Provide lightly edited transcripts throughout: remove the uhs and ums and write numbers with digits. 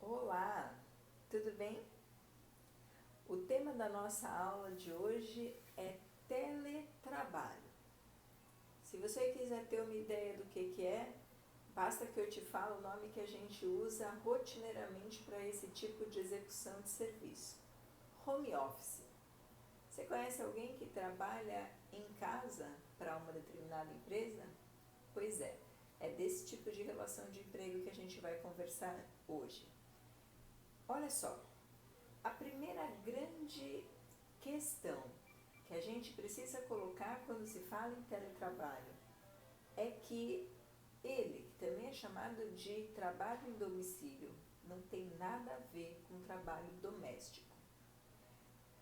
Olá, tudo bem? O tema da nossa aula de hoje é teletrabalho. Se você quiser ter uma ideia do que é, basta que eu te fale o nome que a gente usa rotineiramente para esse tipo de execução de serviço: home office. Você conhece alguém que trabalha em casa para uma determinada empresa? Pois é desse tipo de relação de emprego que a gente vai conversar hoje. Olha só, a primeira grande questão que a gente precisa colocar quando se fala em teletrabalho é que ele, que também é chamado de trabalho em domicílio, não tem nada a ver com trabalho doméstico.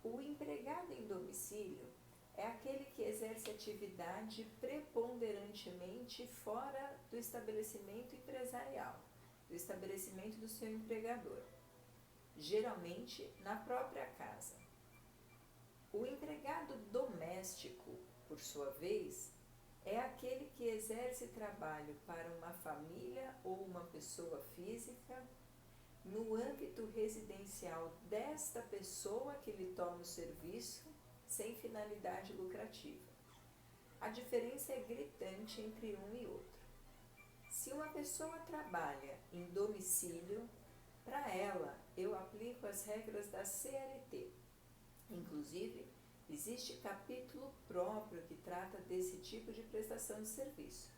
O empregado em domicílio é aquele que exerce atividade preponderantemente fora do estabelecimento empresarial, do estabelecimento do seu empregador, geralmente na própria casa. O empregado doméstico, por sua vez, é aquele que exerce trabalho para uma família ou uma pessoa física no âmbito residencial desta pessoa que lhe toma o serviço sem finalidade lucrativa. A diferença é gritante entre um e outro. Se uma pessoa trabalha em domicílio, para ela eu aplico as regras da CLT. Inclusive, existe capítulo próprio que trata desse tipo de prestação de serviço.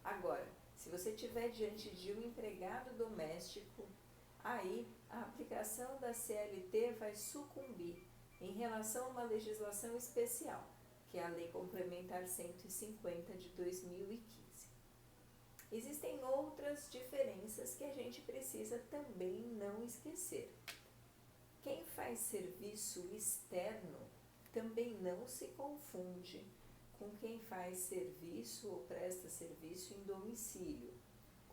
Agora, se você estiver diante de um empregado doméstico, aí a aplicação da CLT vai sucumbir em relação a uma legislação especial, que é a Lei Complementar 150 de 2015. Existem outras diferenças que a gente precisa também não esquecer. Quem faz serviço externo também não se confunde com quem faz serviço ou presta serviço em domicílio,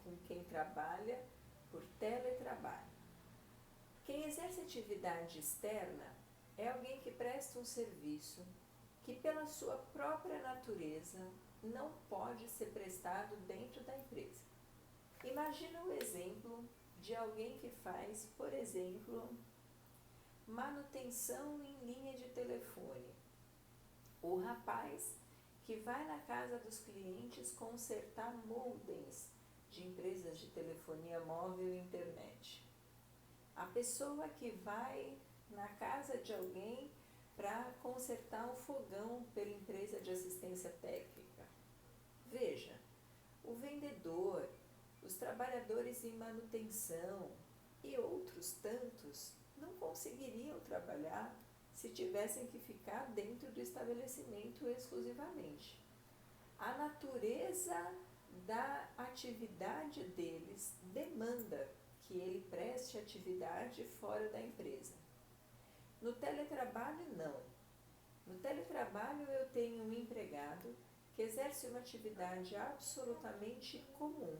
com quem trabalha por teletrabalho. Quem exerce atividade externa é alguém que presta um serviço que, pela sua própria natureza, não pode ser prestado dentro da empresa. Imagina o exemplo de alguém que faz, por exemplo, manutenção em linha de telefone. O rapaz que vai na casa dos clientes consertar modems de empresas de telefonia móvel e internet. A pessoa que vai na casa de alguém para consertar um fogão pela empresa de assistência técnica. Veja, o vendedor, os trabalhadores em manutenção e outros tantos não conseguiriam trabalhar se tivessem que ficar dentro do estabelecimento exclusivamente. A natureza da atividade deles demanda que ele preste atividade fora da empresa. No teletrabalho, não. No teletrabalho, eu tenho um empregado que exerce uma atividade absolutamente comum,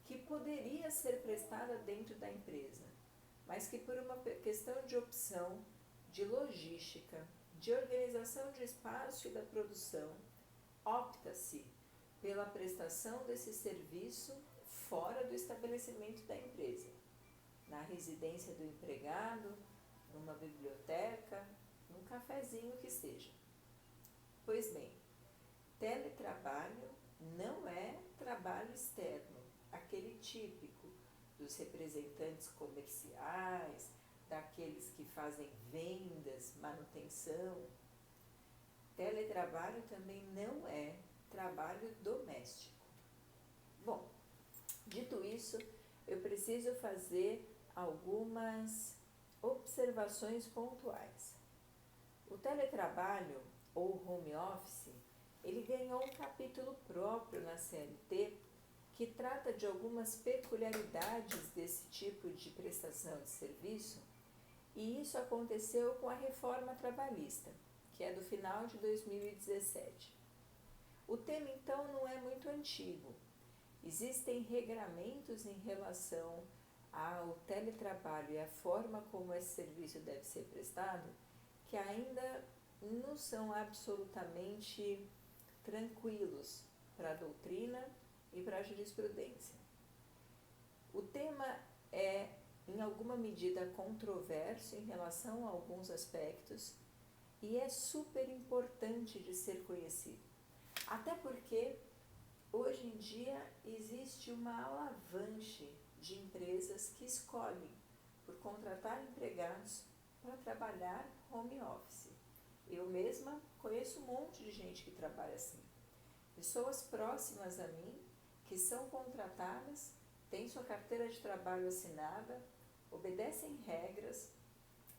que poderia ser prestada dentro da empresa, mas que por uma questão de opção, de logística, de organização de espaço e da produção, opta-se pela prestação desse serviço fora do estabelecimento da empresa, na residência do empregado, numa biblioteca, num cafezinho que seja. Pois bem, teletrabalho não é trabalho externo, aquele típico dos representantes comerciais, daqueles que fazem vendas, manutenção. Teletrabalho também não é trabalho doméstico. Bom, dito isso, eu preciso fazer algumas observações pontuais. O teletrabalho, ou home office, ele ganhou um capítulo próprio na CLT que trata de algumas peculiaridades desse tipo de prestação de serviço, e isso aconteceu com a reforma trabalhista, que é do final de 2017. O tema, então, não é muito antigo. Existem regramentos em relação ao teletrabalho e a forma como esse serviço deve ser prestado, que ainda não são absolutamente tranquilos para a doutrina e para a jurisprudência. O tema é, em alguma medida controverso em relação a alguns aspectos e é super importante de ser conhecido. Até porque hoje em dia existe uma alavanche de empresas que escolhem por contratar empregados para trabalhar home office. Eu mesma conheço um monte de gente que trabalha assim. Pessoas próximas a mim que são contratadas, têm sua carteira de trabalho assinada, obedecem regras,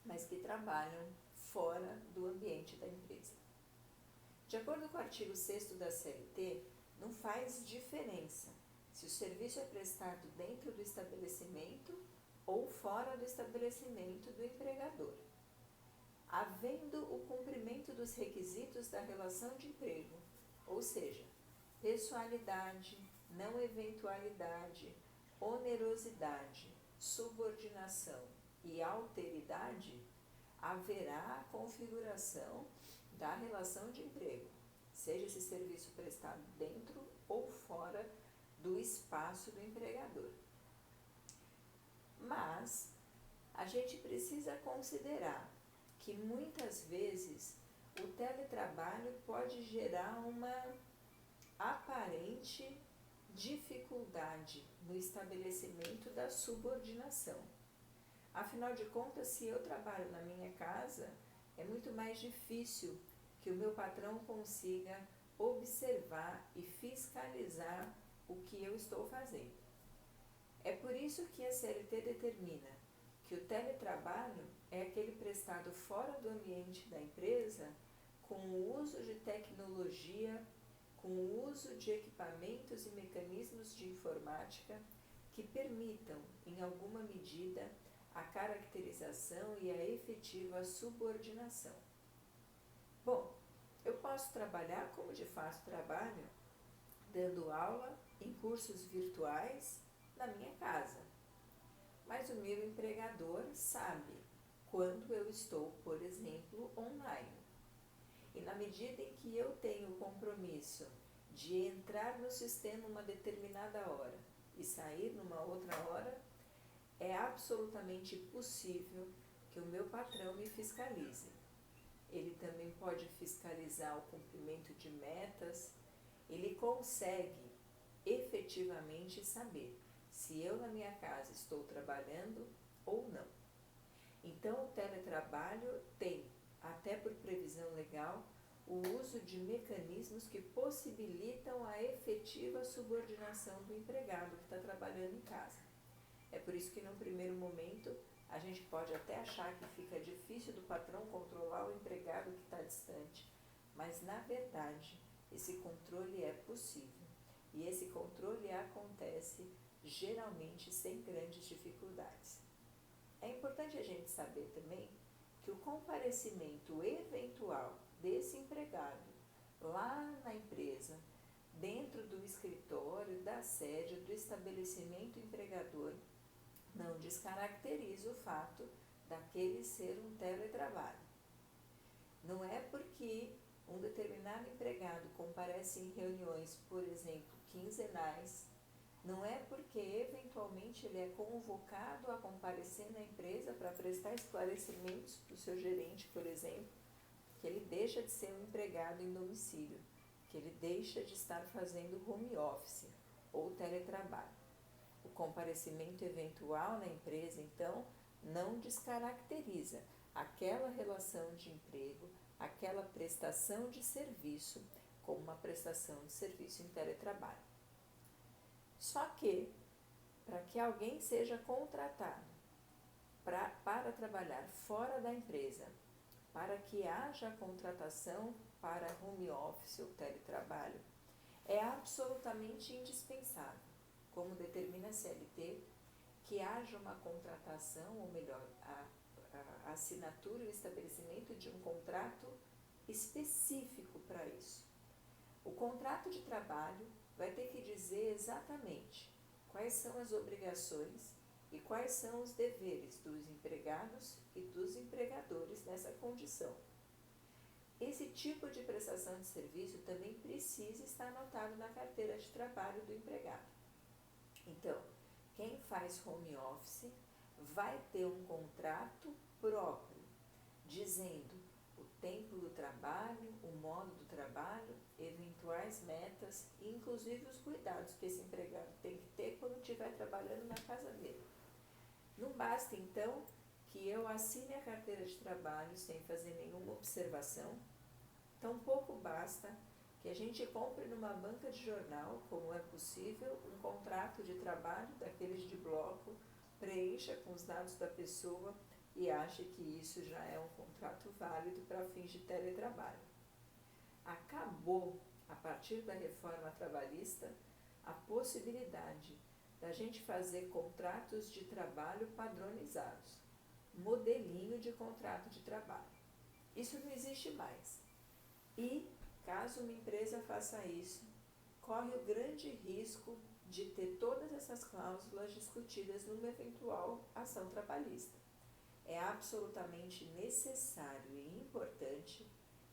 mas que trabalham fora do ambiente da empresa. De acordo com o artigo 6º da CLT, não faz diferença se o serviço é prestado dentro do estabelecimento ou fora do estabelecimento do empregador. Havendo o cumprimento dos requisitos da relação de emprego, ou seja, pessoalidade, não eventualidade, onerosidade, subordinação e alteridade, haverá a configuração da relação de emprego, seja esse serviço prestado dentro ou fora do espaço do empregador. Mas a gente precisa considerar que muitas vezes o teletrabalho pode gerar uma aparente dificuldade no estabelecimento da subordinação. Afinal de contas, se eu trabalho na minha casa, é muito mais difícil que o meu patrão consiga observar e fiscalizar o que eu estou fazendo. É por isso que a CLT determina que o teletrabalho é aquele prestado fora do ambiente da empresa com o uso de tecnologia, com o uso de equipamentos e mecanismos de informática que permitam, em alguma medida, a caracterização e a efetiva subordinação. Bom, eu posso trabalhar como de fato trabalho, dando aula em cursos virtuais na minha casa. Mas o meu empregador sabe quando eu estou, por exemplo, online. E na medida em que eu tenho o compromisso de entrar no sistema uma determinada hora e sair numa outra hora, é absolutamente possível que o meu patrão me fiscalize. Ele também pode fiscalizar o cumprimento de metas, ele consegue efetivamente saber se eu na minha casa estou trabalhando ou não. Então, o teletrabalho tem, até por previsão legal, o uso de mecanismos que possibilitam a efetiva subordinação do empregado que está trabalhando em casa. É por isso que, no primeiro momento, a gente pode até achar que fica difícil do patrão controlar o empregado que está distante, mas, na verdade, esse controle é possível. E esse controle acontece geralmente sem grandes dificuldades. É importante a gente saber também que o comparecimento eventual desse empregado lá na empresa, dentro do escritório, da sede, do estabelecimento empregador, não descaracteriza o fato daquele ser um teletrabalho. Não é porque um determinado empregado comparece em reuniões, por exemplo, quinzenais, não é porque eventualmente ele é convocado a comparecer na empresa para prestar esclarecimentos para o seu gerente, por exemplo, que ele deixa de ser um empregado em domicílio, que ele deixa de estar fazendo home office ou teletrabalho. O comparecimento eventual na empresa, então, não descaracteriza aquela relação de emprego, aquela prestação de serviço como uma prestação de serviço em teletrabalho. Só que, para que alguém seja contratado para trabalhar fora da empresa, para que haja contratação para home office ou teletrabalho, é absolutamente indispensável, como determina a CLT, que haja uma contratação, ou melhor, a assinatura e o estabelecimento de um contrato específico para isso. O contrato de trabalho vai ter que dizer exatamente quais são as obrigações e quais são os deveres dos empregados e dos empregadores nessa condição. Esse tipo de prestação de serviço também precisa estar anotado na carteira de trabalho do empregado. Então, quem faz home office vai ter um contrato próprio, dizendo o tempo do trabalho, o modo do trabalho, eventuais metas, inclusive os cuidados que esse empregado tem que ter quando estiver trabalhando na casa dele. Não basta, então, que eu assine a carteira de trabalho sem fazer nenhuma observação, tampouco basta que a gente compre numa banca de jornal, como é possível, um contrato de trabalho daqueles de bloco, preencha com os dados da pessoa e ache que isso já é um contrato válido para fins de teletrabalho. Acabou, a partir da reforma trabalhista, a possibilidade da gente fazer contratos de trabalho padronizados, modelinho de contrato de trabalho. Isso não existe mais. E, caso uma empresa faça isso, corre o grande risco de ter todas essas cláusulas discutidas numa eventual ação trabalhista. É absolutamente necessário e importante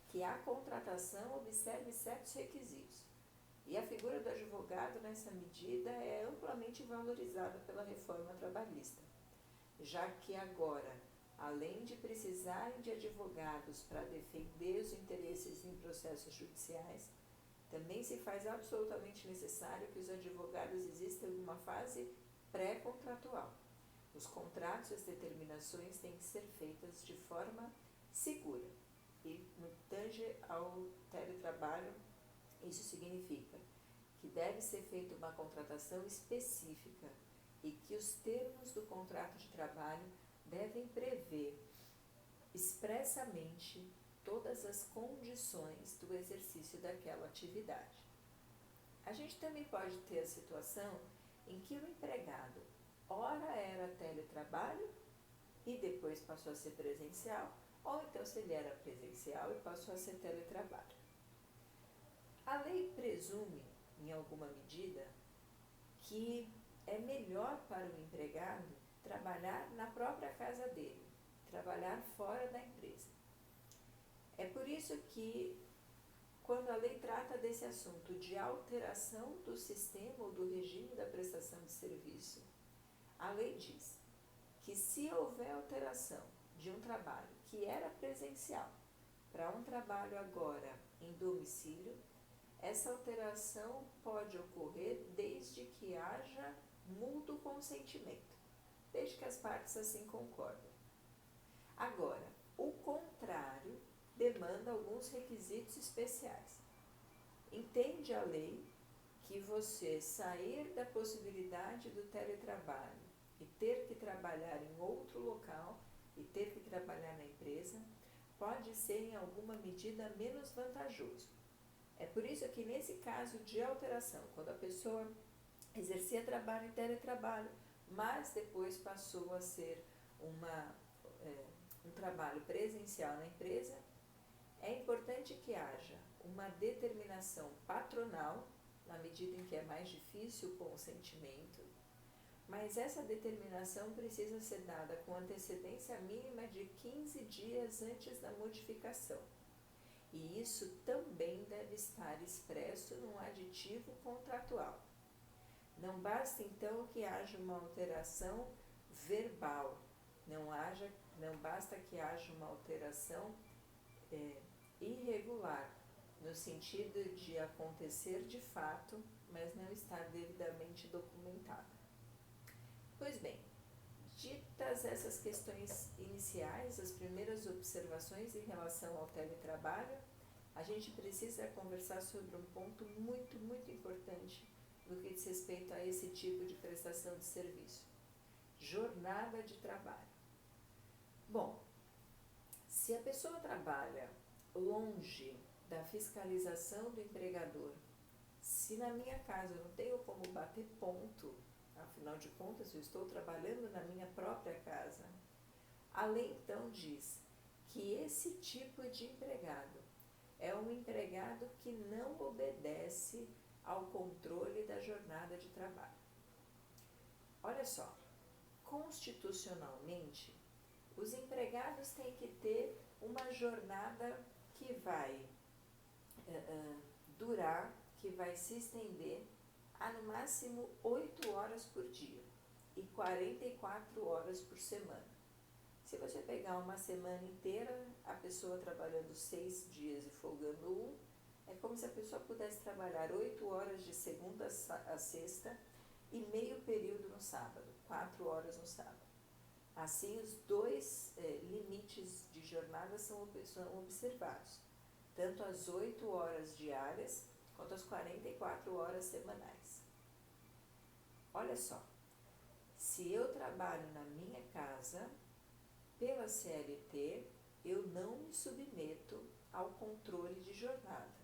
que a contratação observe certos requisitos. E a figura do advogado, nessa medida, é amplamente valorizada pela reforma trabalhista, já que agora, além de precisarem de advogados para defender os interesses em processos judiciais, também se faz absolutamente necessário que os advogados existam em uma fase pré-contratual. Os contratos e as determinações têm que ser feitas de forma segura. E no que tange ao teletrabalho, isso significa que deve ser feita uma contratação específica e que os termos do contrato de trabalho devem prever expressamente todas as condições do exercício daquela atividade. A gente também pode ter a situação em que o empregado ora era teletrabalho e depois passou a ser presencial, ou então se ele era presencial e passou a ser teletrabalho. A lei presume, em alguma medida, que é melhor para o empregado trabalhar na própria casa dele, trabalhar fora da empresa. É por isso que, quando a lei trata desse assunto de alteração do sistema ou do regime da prestação de serviço, a lei diz que se houver alteração de um trabalho que era presencial para um trabalho agora em domicílio, essa alteração pode ocorrer desde que haja mútuo consentimento, desde que as partes assim concordem. Agora, o contrário demanda alguns requisitos especiais. Entende a lei que você sair da possibilidade do teletrabalho e ter que trabalhar em outro local e ter que trabalhar na empresa pode ser em alguma medida menos vantajoso. É por isso que nesse caso de alteração, quando a pessoa exercia trabalho em teletrabalho, mas depois passou a ser um trabalho presencial na empresa, é importante que haja uma determinação patronal, na medida em que é mais difícil o consentimento, mas essa determinação precisa ser dada com antecedência mínima de 15 dias antes da modificação. E isso também deve estar expresso num aditivo contratual. Não basta, então, que haja uma alteração verbal, não basta que haja uma alteração irregular, no sentido de acontecer de fato, mas não estar devidamente documentada. Pois bem, ditas essas questões iniciais, as primeiras observações em relação ao teletrabalho, a gente precisa conversar sobre um ponto muito, muito importante no que diz respeito a esse tipo de prestação de serviço: jornada de trabalho. Bom, se a pessoa trabalha longe da fiscalização do empregador, se na minha casa eu não tenho como bater ponto, afinal de contas eu estou trabalhando na minha própria casa, a lei então diz que esse tipo de empregado é um empregado que não obedece ao controle da jornada de trabalho. Olha só, constitucionalmente, os empregados têm que ter uma jornada que vai durar, que vai se estender a no máximo 8 horas por dia. e 44 horas por semana. Se você pegar uma semana inteira, a pessoa trabalhando 6 dias e folgando um, é como se a pessoa pudesse trabalhar 8 horas de segunda a sexta e meio período no sábado, 4 horas no sábado. Assim, os dois limites de jornada são observados, tanto as 8 horas diárias quanto as 44 horas semanais. Olha só, se eu trabalho na minha casa, pela CLT, eu não me submeto ao controle de jornada.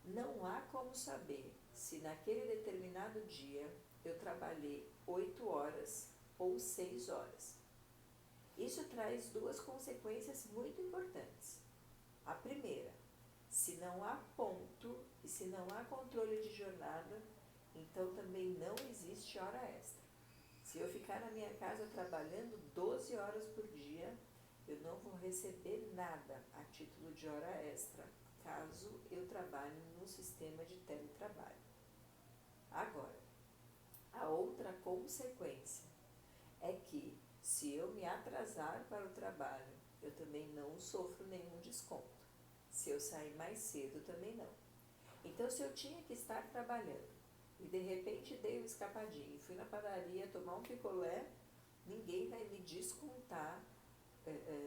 Não há como saber se naquele determinado dia eu trabalhei 8 horas ou 6 horas. Isso traz duas consequências muito importantes. A primeira, se não há ponto e se não há controle de jornada, então também não existe hora extra. Se eu ficar na minha casa trabalhando 12 horas por dia, eu não vou receber nada a título de hora extra, caso eu trabalhe no sistema de teletrabalho. Agora, a outra consequência é que, se eu me atrasar para o trabalho, eu também não sofro nenhum desconto. Se eu sair mais cedo, também não. Então, se eu tinha que estar trabalhando e de repente dei uma escapadinha e fui na padaria tomar um picolé, ninguém vai me descontar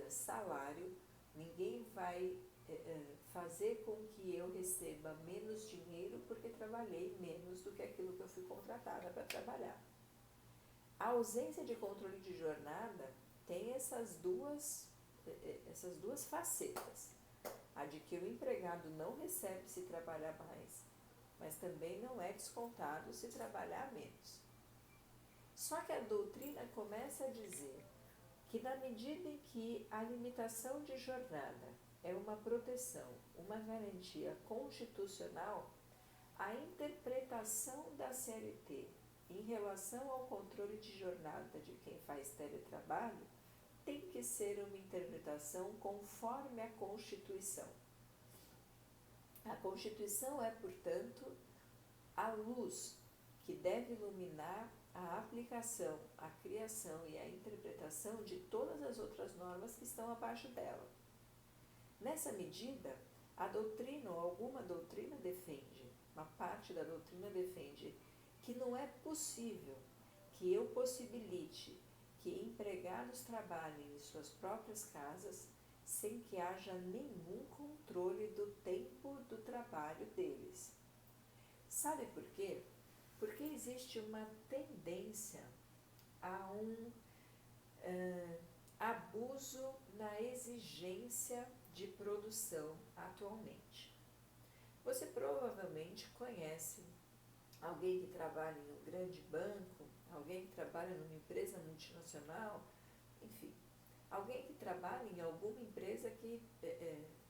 salário, ninguém vai fazer com que eu receba menos dinheiro porque trabalhei menos do que aquilo que eu fui contratada para trabalhar. A ausência de controle de jornada tem essas duas facetas. A de que o empregado não recebe se trabalhar mais, mas também não é descontado se trabalhar menos. Só que a doutrina começa a dizer que, na medida em que a limitação de jornada é uma proteção, uma garantia constitucional, a interpretação da CLT em relação ao controle de jornada de quem faz teletrabalho tem que ser uma interpretação conforme a Constituição. A Constituição é, portanto, a luz que deve iluminar a aplicação, a criação e a interpretação de todas as outras normas que estão abaixo dela. Nessa medida, a doutrina ou alguma doutrina defende, uma parte da doutrina defende, que não é possível que eu possibilite que empregados trabalhem em suas próprias casas sem que haja nenhum controle do tempo do trabalho deles. Sabe por quê? Porque existe uma tendência a um abuso na exigência de produção atualmente. Você provavelmente conhece alguém que trabalha em um grande banco, alguém que trabalha numa empresa multinacional, enfim, alguém que trabalha em alguma empresa que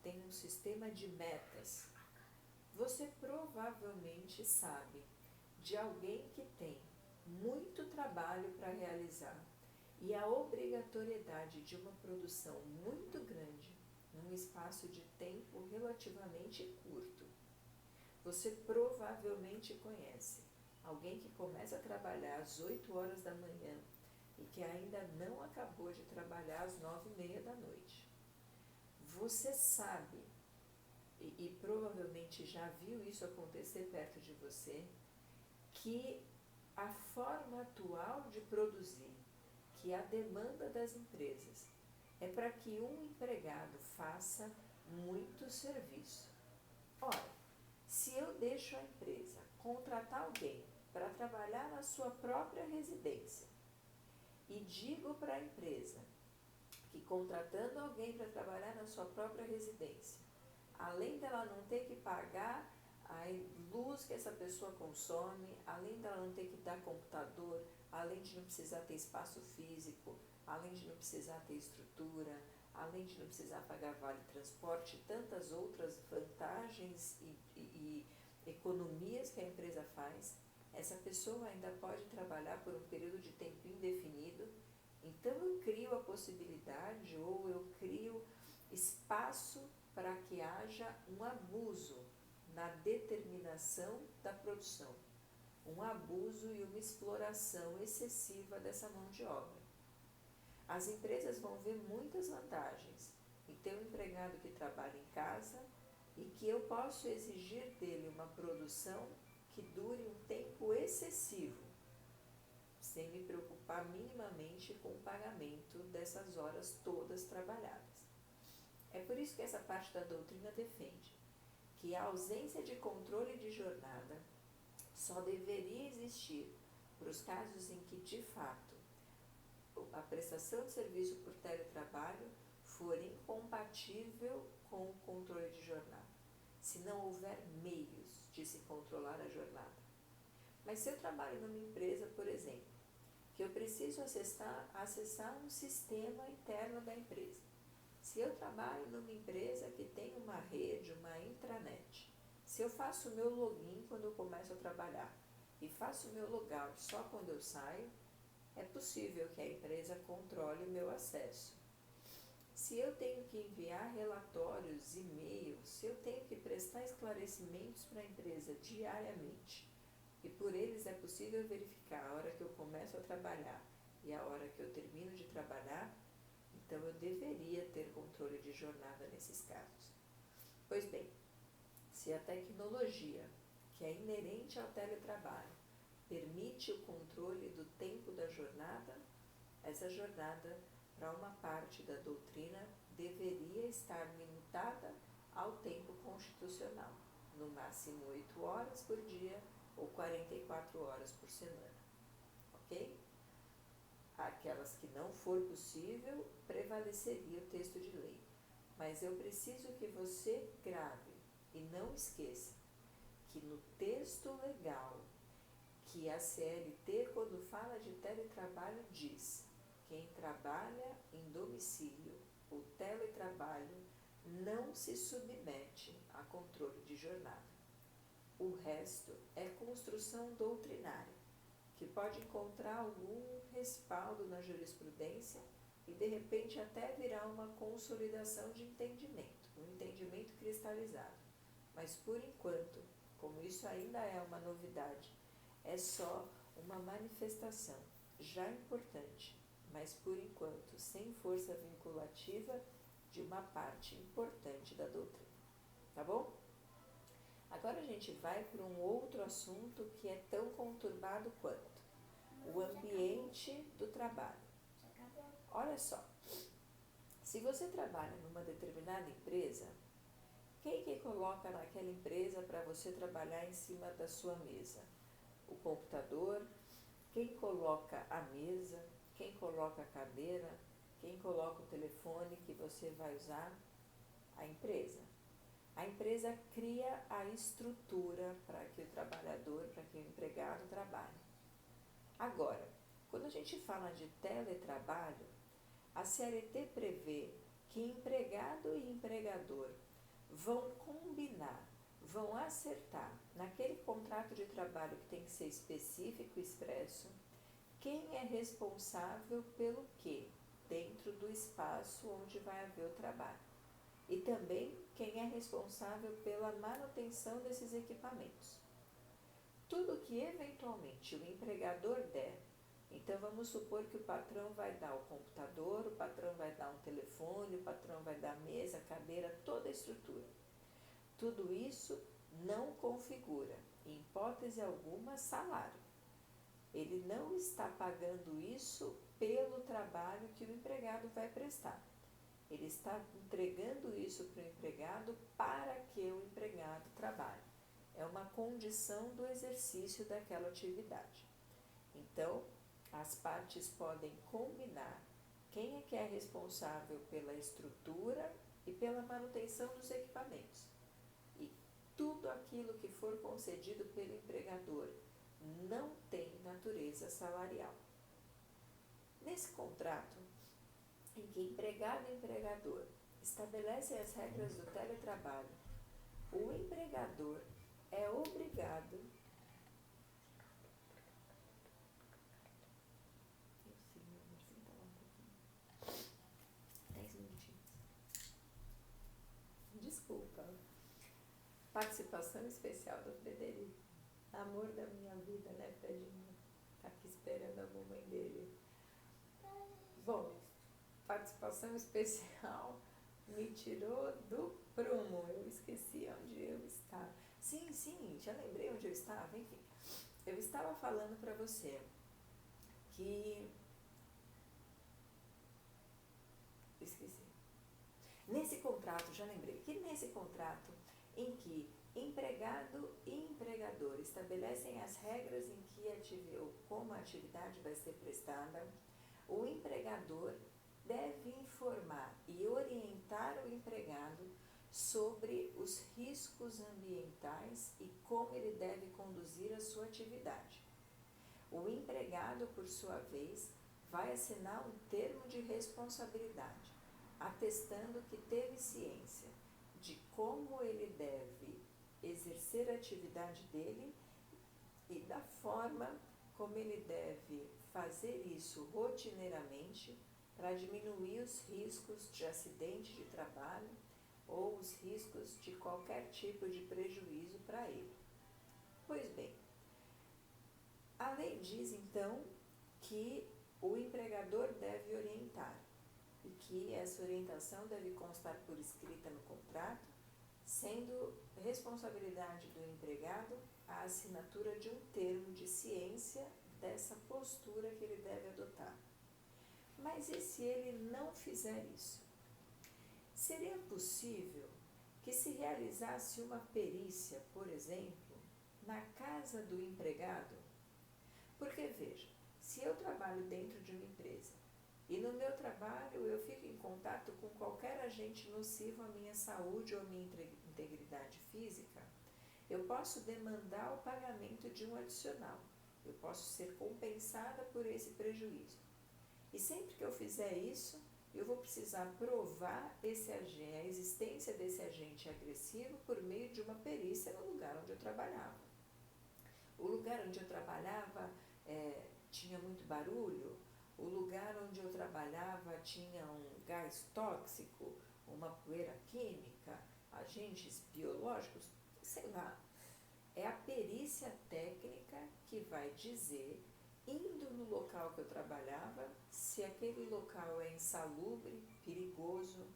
tem um sistema de metas. Você provavelmente sabe de alguém que tem muito trabalho para realizar e a obrigatoriedade de uma produção muito grande num espaço de tempo relativamente curto. Você provavelmente conhece alguém que começa a trabalhar às 8 horas da manhã e que ainda não acabou de trabalhar às 9h30 da noite. Você sabe, e provavelmente já viu isso acontecer perto de você, que a forma atual de produzir, que a demanda das empresas, é para que um empregado faça muito serviço. Ora, se eu deixo a empresa contratar alguém para trabalhar na sua própria residência e digo para a empresa que, contratando alguém para trabalhar na sua própria residência, além dela não ter que pagar a luz que essa pessoa consome, além dela não ter que dar computador, além de não precisar ter espaço físico, além de não precisar ter estrutura, além de não precisar pagar vale transporte, tantas outras vantagens e economias que a empresa faz, essa pessoa ainda pode trabalhar por um período de tempo indefinido. Então eu crio a possibilidade ou eu crio espaço para que haja um abuso na determinação da produção, um abuso e uma exploração excessiva dessa mão de obra. As empresas vão ver muitas vantagens em ter um empregado que trabalha em casa e que eu posso exigir dele uma produção que dure um tempo excessivo, sem me preocupar minimamente com o pagamento dessas horas todas trabalhadas. É por isso que essa parte da doutrina defende que a ausência de controle de jornada só deveria existir para os casos em que, de fato, a prestação de serviço por teletrabalho for incompatível com o controle de jornada, se não houver meios de se controlar a jornada. Mas se eu trabalho numa empresa, por exemplo, que eu preciso acessar um sistema interno da empresa, se eu trabalho numa empresa que tem uma rede, uma intranet, se eu faço o meu login quando eu começo a trabalhar e faço o meu logout só quando eu saio, é possível que a empresa controle o meu acesso. Se eu tenho que enviar relatórios, e-mails, se eu tenho que prestar esclarecimentos para a empresa diariamente, e por eles é possível verificar a hora que eu começo a trabalhar e a hora que eu termino de trabalhar, então eu deveria ter controle de jornada nesses casos. Pois bem, se a tecnologia, que é inerente ao teletrabalho, permite o controle do tempo da jornada, essa jornada, para uma parte da doutrina, deveria estar limitada ao tempo constitucional, no máximo 8 horas por dia ou 44 horas por semana, ok? Aquelas que não for possível, prevaleceria o texto de lei. Mas eu preciso que você grave e não esqueça que no texto legal, que a CLT, quando fala de teletrabalho, diz: quem trabalha em domicílio, o teletrabalho não se submete a controle de jornada. O resto é construção doutrinária, que pode encontrar algum respaldo na jurisprudência e de repente até virar uma consolidação de entendimento, um entendimento cristalizado. Mas por enquanto, como isso ainda é uma novidade, é só uma manifestação, já importante, mas por enquanto sem força vinculativa de uma parte importante da doutrina. Tá bom? Agora a gente vai para um outro assunto que é tão conturbado quanto o ambiente do trabalho. Olha só, se você trabalha numa determinada empresa, quem que coloca naquela empresa para você trabalhar em cima da sua mesa? O computador, quem coloca a mesa, quem coloca a cadeira, quem coloca o telefone que você vai usar? A empresa. A empresa cria a estrutura para que o trabalhador, para que o empregado trabalhe. Agora, quando a gente fala de teletrabalho, a CLT prevê que empregado e empregador vão combinar, vão acertar naquele contrato de trabalho que tem que ser específico e expresso, quem é responsável pelo quê dentro do espaço onde vai haver o trabalho. E também quem é responsável pela manutenção desses equipamentos. Tudo que eventualmente o empregador der, então vamos supor que o patrão vai dar o computador, o patrão vai dar um telefone, o patrão vai dar a mesa, a cadeira, toda a estrutura. Tudo isso não configura, em hipótese alguma, salário. Ele não está pagando isso pelo trabalho que o empregado vai prestar. Ele está entregando isso para o empregado para que o empregado trabalhe. É uma condição do exercício daquela atividade. Então, as partes podem combinar quem é que é responsável pela estrutura e pela manutenção dos equipamentos. E tudo aquilo que for concedido pelo empregador não tem natureza salarial. Nesse contrato, em que empregado e empregador estabelecem as regras do teletrabalho, o empregador é obrigado Desculpa. Participação especial do Frederico. Amor da minha vida, né, Fredinho? Tá aqui esperando a mamãe dele. Bom, participação especial me tirou do prumo. Eu esqueci onde eu estava. Sim, já lembrei onde eu estava. Enfim, eu estava falando para você que... Esqueci. Nesse contrato, já lembrei, que nesse contrato em que empregado e empregador estabelecem as regras em que como a atividade vai ser prestada, o empregador deve informar e orientar o empregado sobre os riscos ambientais e como ele deve conduzir a sua atividade. O empregado, por sua vez, vai assinar um termo de responsabilidade, atestando que teve ciência de como ele deve exercer a atividade dele e da forma como ele deve fazer isso rotineiramente para diminuir os riscos de acidente de trabalho ou os riscos de qualquer tipo de prejuízo para ele. Pois bem, a lei diz então que o empregador deve orientar e que essa orientação deve constar por escrita no contrato, sendo responsabilidade do empregado a assinatura de um termo de ciência dessa postura que ele deve adotar. Mas e se ele não fizer isso? Seria possível que se realizasse uma perícia, por exemplo, na casa do empregado? Porque, veja, se eu trabalho dentro de uma empresa e no meu trabalho eu fico em contato com qualquer agente nocivo à minha saúde ou à minha integridade física, eu posso demandar o pagamento de um adicional. Eu posso ser compensada por esse prejuízo. E sempre que eu fizer isso, eu vou precisar provar a existência desse agente agressivo por meio de uma perícia no lugar onde eu trabalhava. O lugar onde eu trabalhava tinha muito barulho, o lugar onde eu trabalhava tinha um gás tóxico, uma poeira química, agentes biológicos, sei lá. É a perícia técnica que vai dizer, indo no local que eu trabalhava, se aquele local é insalubre, perigoso.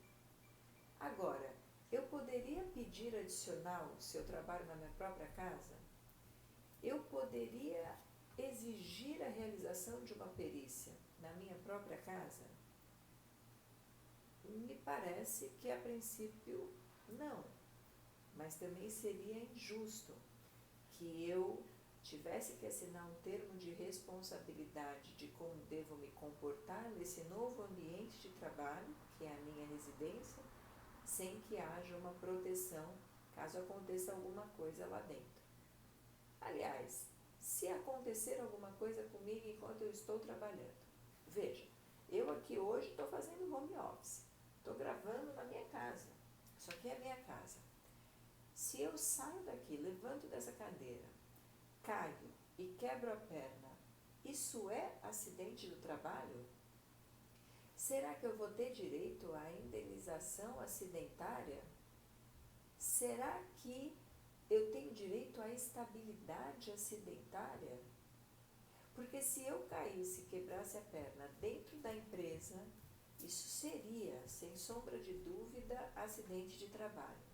Agora, eu poderia pedir adicional se eu trabalho na minha própria casa? Eu poderia exigir a realização de uma perícia na minha própria casa? Me parece que a princípio não, mas também seria injusto que eu tivesse que assinar um termo de responsabilidade de como devo me comportar nesse novo ambiente de trabalho, que é a minha residência, sem que haja uma proteção caso aconteça alguma coisa lá dentro. Aliás, se acontecer alguma coisa comigo enquanto eu estou trabalhando, veja, eu aqui hoje estou fazendo home office, estou gravando na minha casa, isso aqui é a minha casa. Se eu saio daqui, levanto dessa cadeira, caio e quebro a perna, isso é acidente do trabalho? Será que eu vou ter direito à indenização acidentária? Será que eu tenho direito à estabilidade acidentária? Porque se eu caísse e quebrasse a perna dentro da empresa, isso seria, sem sombra de dúvida, acidente de trabalho.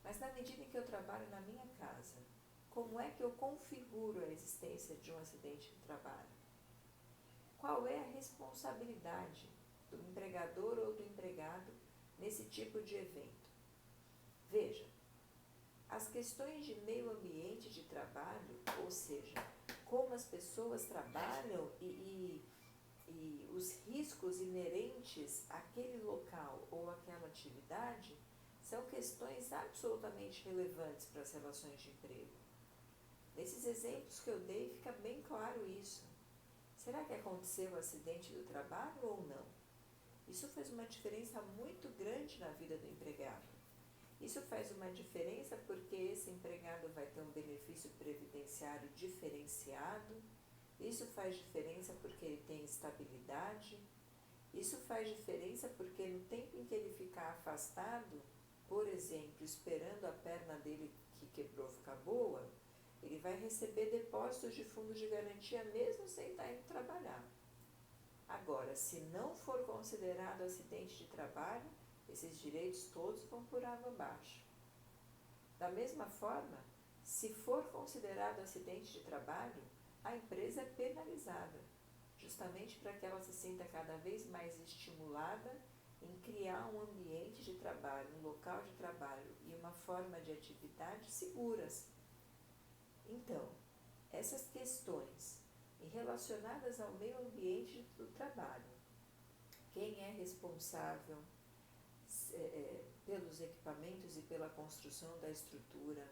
Mas na medida em que eu trabalho na minha casa, como é que eu configuro a existência de um acidente de trabalho? Qual é a responsabilidade do empregador ou do empregado nesse tipo de evento? Veja, as questões de meio ambiente de trabalho, ou seja, como as pessoas trabalham e os riscos inerentes àquele local ou àquela atividade, são questões absolutamente relevantes para as relações de emprego. Nesses exemplos que eu dei, fica bem claro isso. Será que aconteceu o acidente do trabalho ou não? Isso faz uma diferença muito grande na vida do empregado. Isso faz uma diferença porque esse empregado vai ter um benefício previdenciário diferenciado. Isso faz diferença porque ele tem estabilidade. Isso faz diferença porque no tempo em que ele ficar afastado, por exemplo, esperando a perna dele que quebrou ficar boa, ele vai receber depósitos de fundos de garantia mesmo sem estar indo trabalhar. Agora, se não for considerado acidente de trabalho, esses direitos todos vão por água abaixo. Da mesma forma, se for considerado acidente de trabalho, a empresa é penalizada, justamente para que ela se sinta cada vez mais estimulada em criar um ambiente de trabalho, um local de trabalho e uma forma de atividade seguras. Então, essas questões relacionadas ao meio ambiente do trabalho, quem é responsável pelos equipamentos e pela construção da estrutura,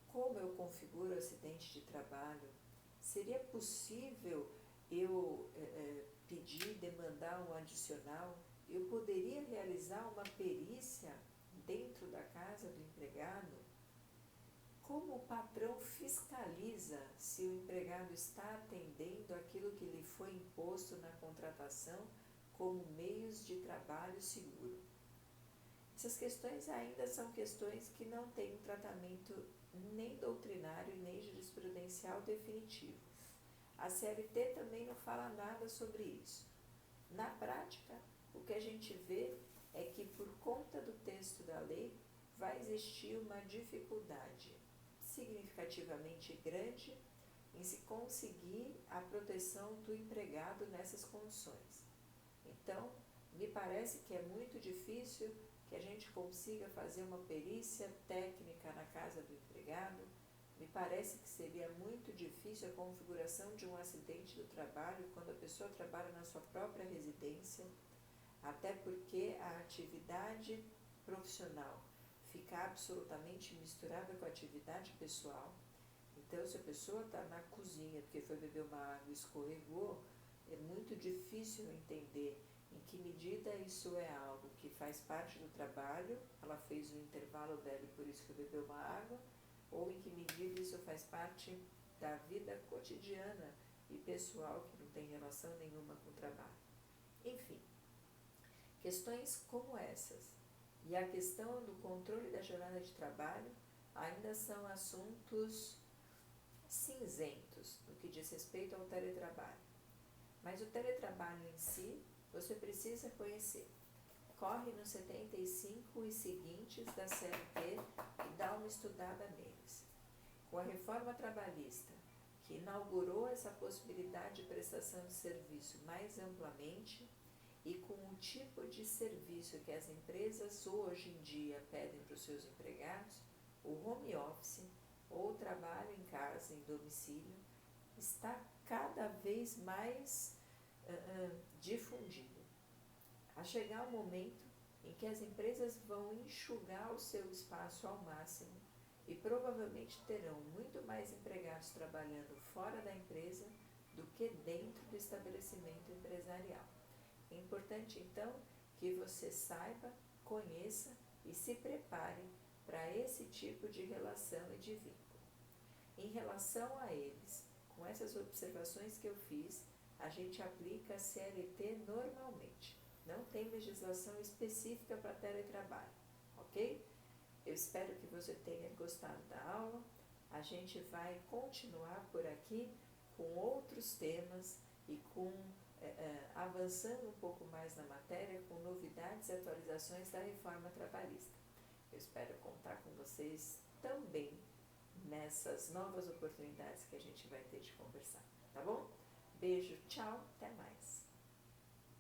como eu configuro o acidente de trabalho, seria possível eu pedir, demandar um adicional? Eu poderia realizar uma perícia dentro da casa do empregado? Como o patrão fiscaliza se o empregado está atendendo aquilo que lhe foi imposto na contratação como meios de trabalho seguro? Essas questões ainda são questões que não têm um tratamento nem doutrinário nem jurisprudencial definitivo. A CLT também não fala nada sobre isso. Na prática, o que a gente vê é que, por conta do texto da lei, vai existir uma dificuldade significativamente grande em se conseguir a proteção do empregado nessas condições. Então, me parece que é muito difícil que a gente consiga fazer uma perícia técnica na casa do empregado. Me parece que seria muito difícil a configuração de um acidente do trabalho quando a pessoa trabalha na sua própria residência, até porque a atividade profissional fica absolutamente misturada com a atividade pessoal. Então, se a pessoa está na cozinha porque foi beber uma água e escorregou, é muito difícil entender em que medida isso é algo que faz parte do trabalho, ela fez o intervalo dela e por isso que bebeu uma água, ou em que medida isso faz parte da vida cotidiana e pessoal que não tem relação nenhuma com o trabalho. Enfim, questões como essas e a questão do controle da jornada de trabalho ainda são assuntos cinzentos no que diz respeito ao teletrabalho. Mas o teletrabalho em si, você precisa conhecer. Corre nos 75 e seguintes da CLT e dá uma estudada neles. Com a reforma trabalhista, que inaugurou essa possibilidade de prestação de serviço mais amplamente e com o tipo de serviço que as empresas hoje em dia pedem para os seus empregados, o home office ou o trabalho em casa, em domicílio, está cada vez mais difundido. A chegar o momento em que as empresas vão enxugar o seu espaço ao máximo e provavelmente terão muito mais empregados trabalhando fora da empresa do que dentro do estabelecimento empresarial. É importante, então, que você saiba, conheça e se prepare para esse tipo de relação e de vínculo. Em relação a eles, com essas observações que eu fiz, a gente aplica a CLT normalmente. Não tem legislação específica para teletrabalho, ok? Eu espero que você tenha gostado da aula. A gente vai continuar por aqui com outros temas e avançando um pouco mais na matéria com novidades e atualizações da reforma trabalhista. Eu espero contar com vocês também nessas novas oportunidades que a gente vai ter de conversar, tá bom? Beijo, tchau, até mais.